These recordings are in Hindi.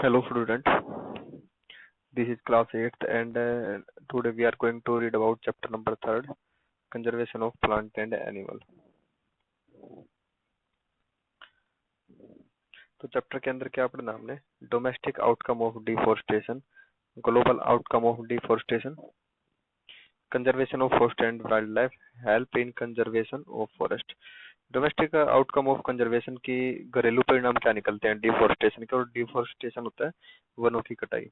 Hello student, this is class 8th and today we are going to read about chapter number 3rd, conservation of plant and animal. तो चैप्टर के अंदर क्या पढ़ना हमने? Domestic outcome of deforestation, global outcome of deforestation, conservation of forest and wild life, help in conservation of forest. Domestic outcome of conservation की घरेलू परिणाम क्या निकलते हैं डिफोरेस्टेशन के? और डिफोरेस्टेशन होता है वनों की कटाई।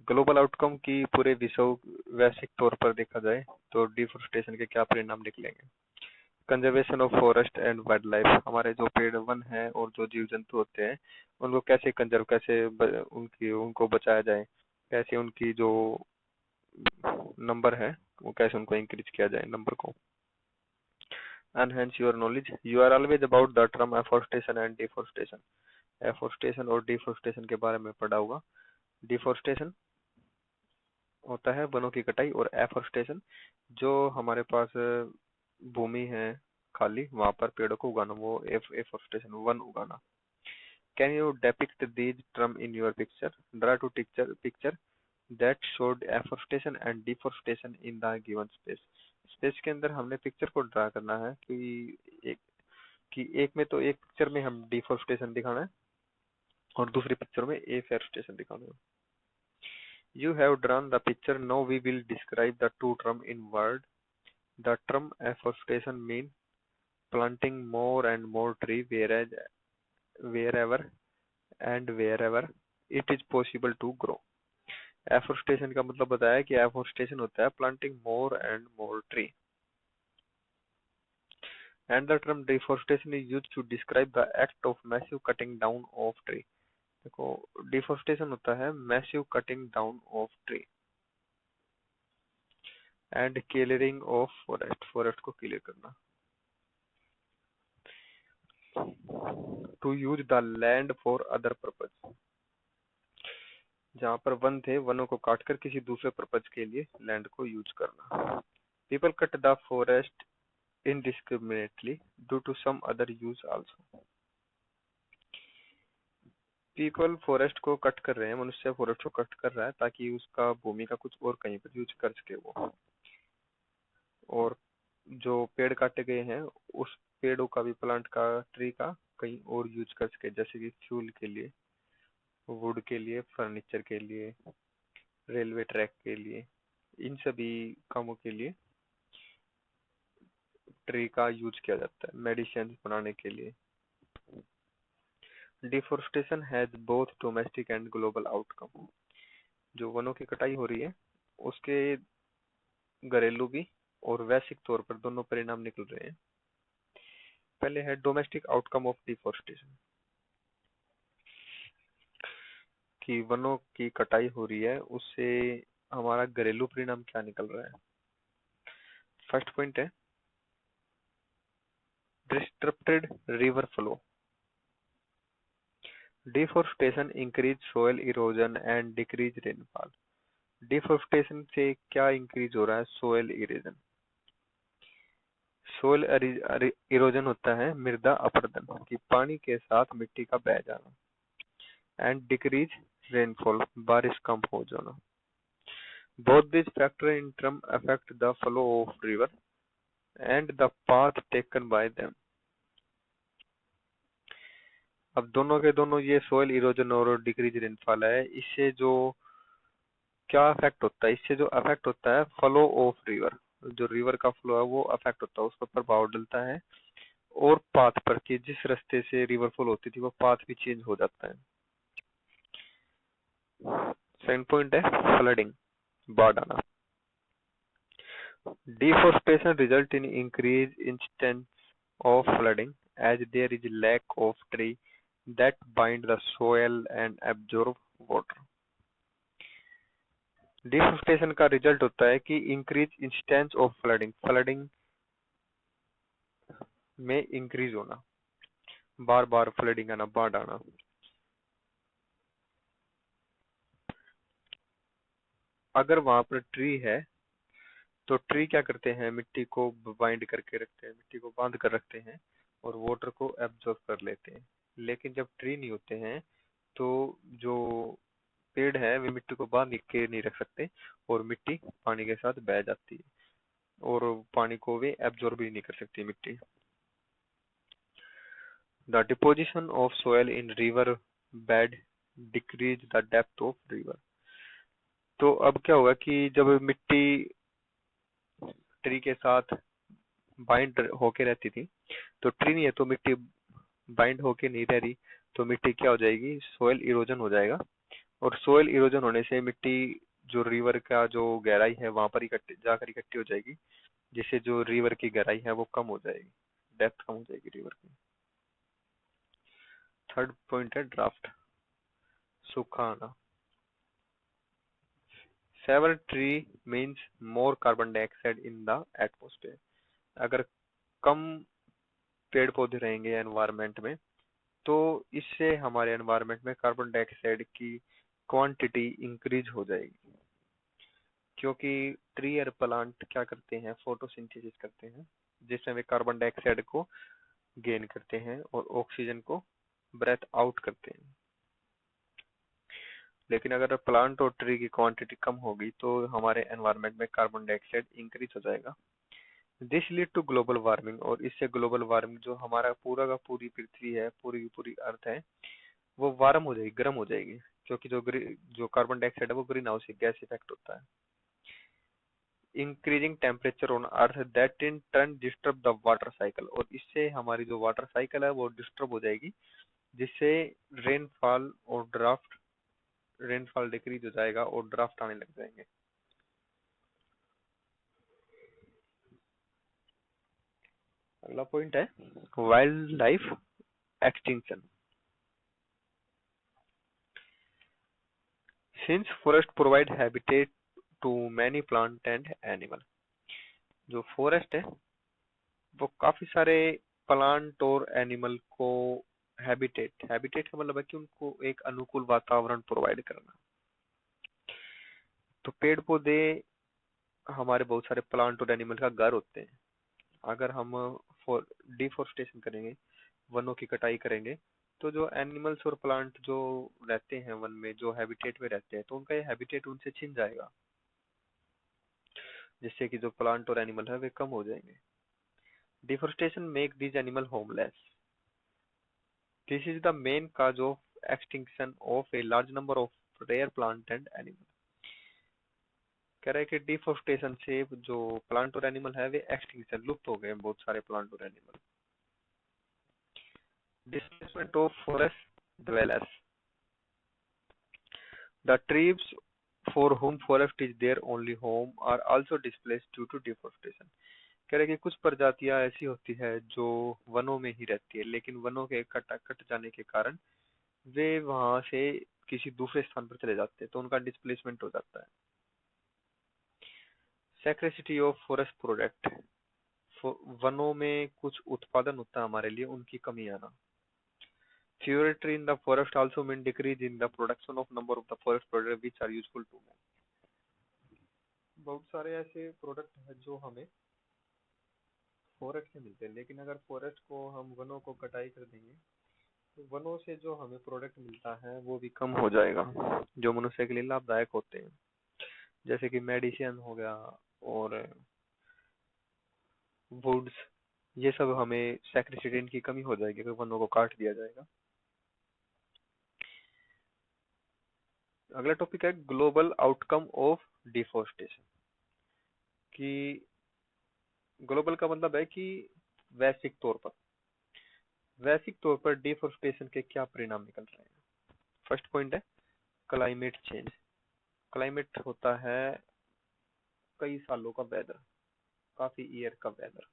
ग्लोबल आउटकम की पूरे विश्व वैश्विक तौर पर देखा जाए तो डिफोरेस्टेशन के क्या परिणाम निकलेंगे? Conservation of forest and wild life, हमारे जो पेड़ वन हैं और जो जीव जंतु होते हैं उनको कैसे कंजर्व, कैसे उनको बचाया जाए, कैसे उनकी जो नंबर है वो कैसे उनको इंक्रीज किया जाए नंबर को। Enhance your knowledge, you are always about the term afforestation and deforestation. Afforestation और डिफोरेस्टेशन के बारे में पढ़ा होगा। डिफोरेस्टेशन होता है वनों की कटाई, और एफोरेस्टेशन जो हमारे पास भूमि है खाली वहां पर पेड़ों को उगाना, वो एफोरेस्टेशन वन उगाना। Can you depict these term in your picture? Draw to picture that showed afforestation and deforestation in the given space. Space के अंदर हमने पिक्चर को ड्रा करना है एक में तो एक पिक्चर में हम डिफोरेस्टेशन दिखाना है और दूसरी पिक्चर में एफोरेस्टेशन दिखाना है। You have drawn the picture. Now we will describe the two terms in word. The term afforestation means planting more and more tree wherever and wherever it is possible to grow. Afforestation का मतलब बताया कि afforestation होता है planting more and more tree. And the term deforestation is used to describe the act of massive cutting down of tree. देखो डिफोरेस्टेशन होता है massive cutting down of tree and clearing of forest, forest को क्लियर करना। To use the land for other purpose, जहाँ पर वन थे वनों को काटकर किसी दूसरे पर्पज के लिए लैंड को यूज करना। People cut the forest indiscriminately due to some other use also. People forest को कट कर रहे हैं, मनुष्य फॉरेस्ट को कट कर रहा है ताकि उसका भूमि का कुछ और कहीं पर यूज कर सके वो। और जो पेड़ काटे गए हैं उस पेड़ों का भी, प्लांट का, ट्री का कहीं और यूज कर सके, जैसे कि फ्यूल के लिए, वुड के लिए, फर्नीचर के लिए, रेलवे ट्रैक के लिए, इन सभी कामों के लिए ट्री का यूज किया जाता है, मेडिसिन बनाने के लिए। Deforestation has both domestic and global outcome, जो वनों की कटाई हो रही है उसके घरेलू भी और वैश्विक तौर पर दोनों परिणाम निकल रहे हैं। पहले है डोमेस्टिक आउटकम ऑफ डिफोरेस्टेशन, कि वनों की कटाई हो रही है उससे हमारा घरेलू परिणाम क्या निकल रहा है। फर्स्ट पॉइंट है disturbed river flow. Deforestation increase soil erosion and decrease rainfall. Deforestation से क्या इंक्रीज हो रहा है? Soil erosion. सोयल इरोजन होता है मृदा अपरदन, कि पानी के साथ मिट्टी का बह जाना। एंड डिक्रीज रेनफॉल, बारिश कम हो जाना। Both these factors in turn affect the flow of river and the path taken by them. अब दोनों के दोनों ये सोयल इरोजन और डिक्रीज रेनफॉल है, इससे जो क्या अफेक्ट होता है? इससे जो अफेक्ट होता है फ्लो ऑफ रिवर, जो रिवर का फ्लो है वो अफेक्ट होता है, उस पर प्रभाव डलता है। और पाथ पर, कि जिस रास्ते से रिवर फ्लो होती थी वो पाथ भी चेंज हो जाता है। सेकंड पॉइंट है फ्लडिंग, बाढ़ आना। Deforestation result in increased instance of flooding as there is lack of tree that bind the soil and absorb water. Deforestation का रिजल्ट होता है कि increase instance of flooding, flooding में इंक्रीज होना, बार बार फ्लडिंग आना, बाढ़ आना। अगर वहां पर ट्री है तो ट्री क्या करते हैं? मिट्टी को बाइंड करके रखते हैं, मिट्टी को बांध कर रखते हैं और वाटर को एब्जॉर्ब कर लेते हैं। लेकिन जब ट्री नहीं होते हैं तो जो पेड़ है वे मिट्टी को बांध के नहीं रख सकते, और मिट्टी पानी के साथ बह जाती है, और पानी को वे एब्जॉर्ब भी नहीं कर सकती मिट्टी। The deposition of soil in river bed decrease the depth of river. तो अब क्या होगा कि जब मिट्टी ट्री के साथ बाइंड होके रहती थी, तो ट्री नहीं है तो मिट्टी बाइंड होके नहीं रह रही, तो मिट्टी क्या हो जाएगी, सोयल इरोजन हो जाएगा। और सोयल इरोजन होने से मिट्टी जो रिवर का जो गहराई है वहां पर इकट्ठी जाकर इकट्ठी हो जाएगी, जिससे जो रिवर की गहराई है वो कम हो जाएगी, डेप्थ कम हो जाएगी रिवर की। थर्ड पॉइंट है ड्राफ्ट, सूखा आना। Fewer tree means more carbon dioxide in the atmosphere. अगर कम पेड़ पौधे रहेंगे एनवायरनमेंट में, तो इससे हमारे एनवायरनमेंट में कार्बन डाइऑक्साइड की क्वांटिटी इंक्रीज हो जाएगी, क्योंकि ट्री और प्लांट क्या करते हैं, फोटोसिंथेसिस करते हैं, जिसमें वे कार्बन डाइऑक्साइड को गेन करते हैं और ऑक्सीजन को ब्रेथ आउट करते हैं। लेकिन अगर प्लांट और ट्री की क्वांटिटी कम होगी तो हमारे एनवायरनमेंट में कार्बन डाइऑक्साइड इंक्रीज हो जाएगा। This lead to global warming, और इससे ग्लोबल वार्मिंग जो हमारा पूरा का पूरी पृथ्वी है, पूरी की पूरी अर्थ है, वो वार्म हो जाएगी, गर्म हो जाएगी, क्योंकि जो कार्बन डाइऑक्साइड है वो ग्रीन हाउस गैस इफेक्ट होता है। Increasing temperature on earth that in turn disturb the water cycle, और इससे हमारी जो वाटर साइकिल है वो डिस्टर्ब हो जाएगी, जिससे रेनफॉल और ड्राफ्ट रेनफॉल डिक्रीज हो जाएगा और ड्राफ्ट आने लग जाएंगे। अगला पॉइंट है wild life extinction. Since forest provide habitat to many plant and animal. जो फॉरेस्ट है वो काफी सारे प्लांट और एनिमल को हैबिटेट हैबिटेट का मतलब है कि उनको एक अनुकूल वातावरण प्रोवाइड करना। तो पेड़ पौधे हमारे बहुत सारे प्लांट और एनिमल का घर होते हैं। अगर हम डिफोरेस्टेशन करेंगे, वनों की कटाई करेंगे, तो जो एनिमल्स और प्लांट जो रहते हैं वन में, जो हैबिटेट में रहते हैं, तो उनका ये हैबिटेट उनसे छिन जाएगा, जिससे कि जो प्लांट और एनिमल है वे कम हो जाएंगे। Deforestation make these animal homeless. This is the main cause of extinction of a large number of rare plant and animal। कह रहा है कि डिफोरेस्टेशन से जो प्लांट और एनिमल है वे एक्सटिंक्शन लुप्त हो गए हैं, बहुत सारे प्लांट और animal. Displacement of forest dwellers। The tribes for whom forest is their only home are also displaced due to deforestation। कह रहे हैं कि कुछ प्रजातियां ऐसी होती है जो वनों में ही रहती है, लेकिन वनों के कट जाने के कारण वे वहां से किसी दूसरे स्थान पर चले जाते हैं, तो उनका डिस्प्लेसमेंट हो जाता है। Scarcity of forest product. वनों में कुछ उत्पादन होता है हमारे लिए, उनकी कमी आना। Fewer trees in the forest also mean decrease in the production of number of the forest products which are useful to man। बहुत सारे ऐसे प्रोडक्ट हैं जो हमें फॉरेस्ट से मिलते हैं, लेकिन अगर फॉरेस्ट को हम वनों को कटाई कर देंगे, तो वनों से जो हमें प्रोडक्ट मिलता है वो भी कम हो जाएगा, जो मनुष्य के लिए लाभदायक होते हैं, जैसे कि मेडिसिन हो गया और वुड्स। ये सब हमें सैक्रिफिकेशन की कमी हो जाएगी अगर वनों को काट दिया जाएगा। अगला टॉपिक है ग्लोबल आउटकम ऑफ डिफोरेस्टेशन। कि ग्लोबल का मतलब है कि वैश्विक तौर पर डिफोरेस्टेशन के क्या परिणाम निकल रहे हैं। फर्स्ट पॉइंट है क्लाइमेट चेंज। क्लाइमेट होता है कई सालों का वेदर, काफी ईयर का वेदर,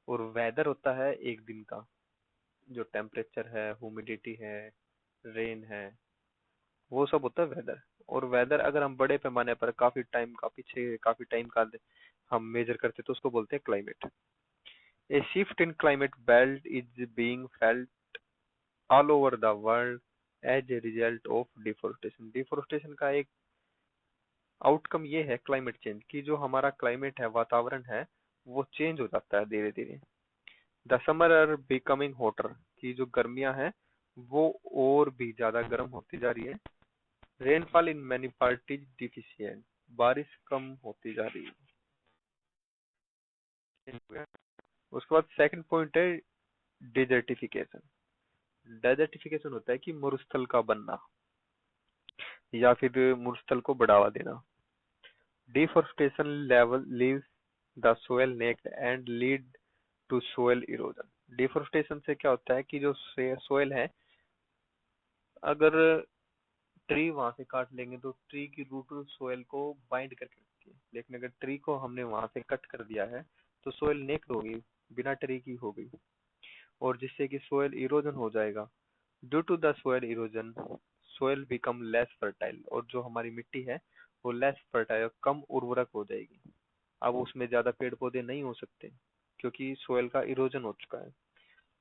और वेदर होता है एक दिन का, जो टेम्परेचर है, ह्यूमिडिटी है, रेन है, वो सब होता है वेदर। और वेदर अगर हम बड़े पैमाने पर काफी टाइम का हम मेजर करते तो उसको बोलते हैं climate. A shift in climate belt is being felt all over the world as a result of deforestation. Deforestation का एक आउटकम ये है क्लाइमेट चेंज की, जो हमारा क्लाइमेट है, वातावरण है, वो चेंज हो जाता है धीरे धीरे। The summer are becoming hotter, की जो गर्मियां हैं वो और भी ज्यादा गर्म होती जा रही है। Rainfall in many part is deficient, बारिश कम होती जा रही है। उसके बाद सेकंड पॉइंट है डिजर्टिफिकेशन। डेजर्टिफिकेशन होता है कि मरुस्थल का बनना या फिर मरुस्थल को बढ़ावा देना। Deforestation level leaves the soil naked and lead to soil erosion. Deforestation से क्या होता है कि जो सोयल है, अगर ट्री वहां से काट लेंगे तो ट्री की रूट सोयल को बाइंड करके रखती है, लेकिन अगर ट्री को हमने वहां से कट कर दिया है तो सोयल नेक्ड होगी, बिना ट्री की हो गई, और जिससे कि सोयल इरोजन हो जाएगा। Due to the soil erosion soil become less fertile, और जो हमारी मिट्टी है वो लेस फर्टाइल, कम उर्वरक हो जाएगी। अब उसमें ज्यादा पेड़ पौधे नहीं हो सकते क्योंकि सोयल का इरोजन हो चुका है।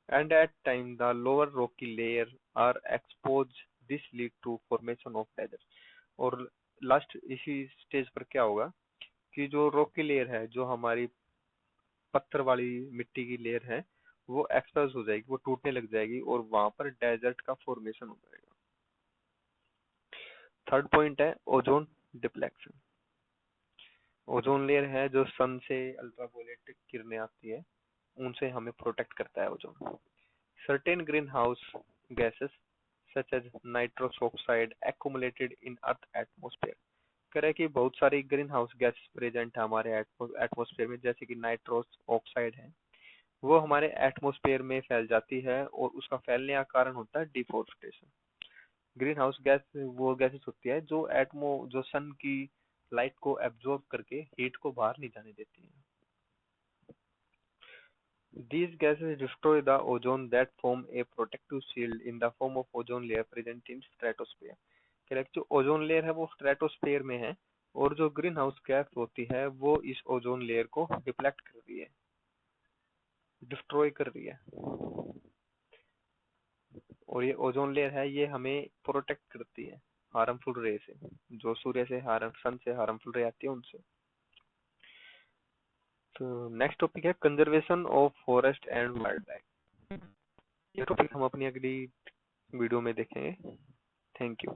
And at time the lower rocky layer are exposed, this lead to formation of desert। और लास्ट इसी स्टेज पर क्या होगा कि जो रॉकी लेयर है, जो हमारी पत्थर वाली मिट्टी की लेयर है, वो एक्सपोज हो जाएगी, वो टूटने लग जाएगी और वहां पर डेजर्ट का फॉर्मेशन हो जाएगा। थर्ड पॉइंट है ओजोन डिप्लेक्शन। ओजोन लेयर है जो सन से अल्ट्रावायलेट किरणें आती है, उनसे हमें प्रोटेक्ट करता है ozone. Certain greenhouse gases such as nitrous oxide accumulated in earth atmosphere। कह रहा है कि बहुत सारी ग्रीन हाउस गैस प्रेजेंट है हमारे एटमोस्फेयर में, जैसे कि नाइट्रोस ऑक्साइड है, वो हमारे एटमोस्फेयर में फैल जाती है और उसका फैलने का कारण होता है डिफोरेस्टेशन। ग्रीन हाउस गैस वो गैसेस होती है जो सन की लाइट को एब्जॉर्ब करके हीट को बाहर नहीं जाने देती है। These gases destroy the ozone that form a protective shield in the form of ozone layer present in stratosphere। कह रहा है कि जो ओजोन लेयर है वो स्ट्रेटोस्फेयर में है, और जो ग्रीन हाउस गैस होती है वो इस ओजोन लेयर को डिप्लेक्ट कर रही है, डिस्ट्रॉय कर रही है। और ये ओजोन लेयर है, ये हमें प्रोटेक्ट करती है हार्मफुल रे से, जो सूर्य से सन से हार्मफुल रे आती है उनसे। तो नेक्स्ट टॉपिक है conservation of forest and wild life. ये टॉपिक हम अपनी अगली वीडियो में देखेंगे। Thank you.